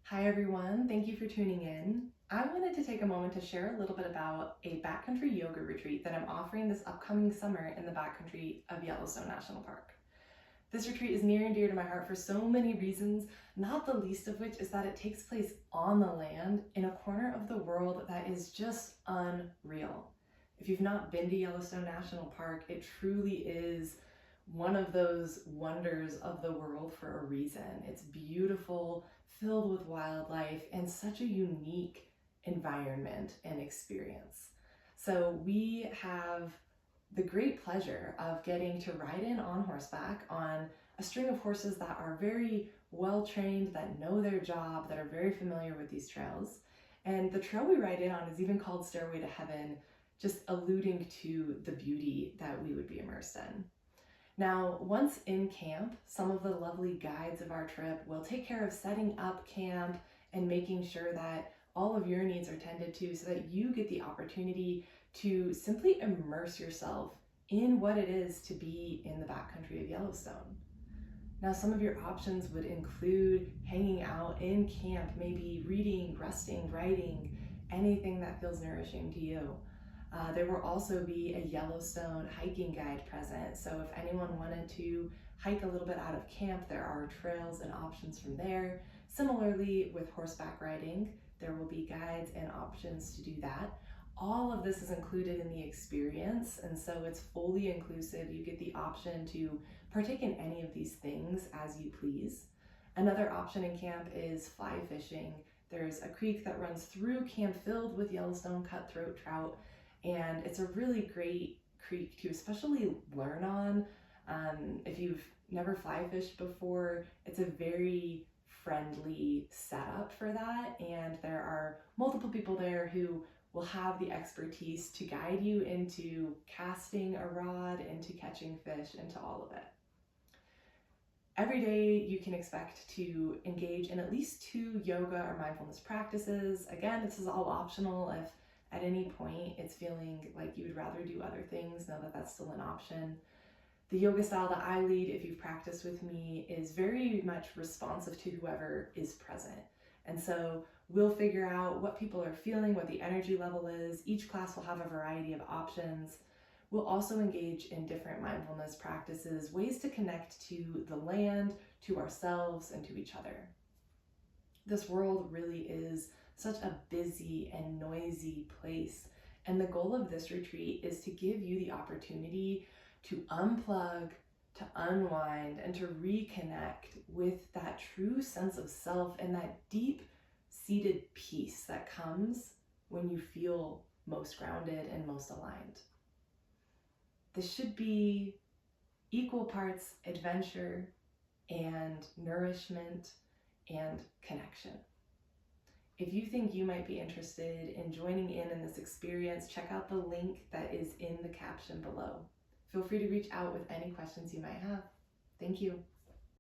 Hi everyone, thank you for tuning in. I wanted to take a moment to share a little bit about a backcountry yoga retreat that I'm offering this upcoming summer in the backcountry of Yellowstone National Park. This retreat is near and dear to my heart for so many reasons, not the least of which is that it takes place on the land in a corner of the world that is just unreal. If you've not been to Yellowstone National Park, it truly is one of those wonders of the world for a reason. It's beautiful, filled with wildlife, and such a unique environment and experience. So we have the great pleasure of getting to ride in on horseback on a string of horses that are very well trained, that know their job, that are very familiar with these trails. And the trail we ride in on is even called Stairway to Heaven, just alluding to the beauty that we would be immersed in. Now, once in camp, some of the lovely guides of our trip will take care of setting up camp and making sure that all of your needs are tended to so that you get the opportunity to simply immerse yourself in what it is to be in the backcountry of Yellowstone. Now, some of your options would include hanging out in camp, maybe reading, resting, writing, anything that feels nourishing to you. There will also be a Yellowstone hiking guide present, so if anyone wanted to hike a little bit out of camp, there are trails and options from there. Similarly, with horseback riding, there will be guides and options to do that. All of this is included in the experience, and so it's fully inclusive. You get the option to partake in any of these things as you please. Another option in camp is fly fishing. There's a creek that runs through camp filled with Yellowstone cutthroat trout, and it's a really great creek to especially learn on. If you've never fly fished before, it's a very friendly setup for that, and there are multiple people there who will have the expertise to guide you into casting a rod, into catching fish, into all of it. Every day you can expect to engage in at least 2 yoga or mindfulness practices. Again, this is all optional. If at any point it's feeling like you would rather do other things, know that that's still an option. The yoga style that I lead, if you've practiced with me, is very much responsive to whoever is present. And so we'll figure out what people are feeling, what the energy level is. Each class will have a variety of options. We'll also engage in different mindfulness practices, ways to connect to the land, to ourselves, and to each other. This world really is such a busy and noisy place. And the goal of this retreat is to give you the opportunity to unplug, to unwind, and to reconnect with that true sense of self and that deep-seated peace that comes when you feel most grounded and most aligned. This should be equal parts adventure and nourishment and connection. If you think you might be interested in joining in this experience, check out the link that is in the caption below. Feel free to reach out with any questions you might have. Thank you.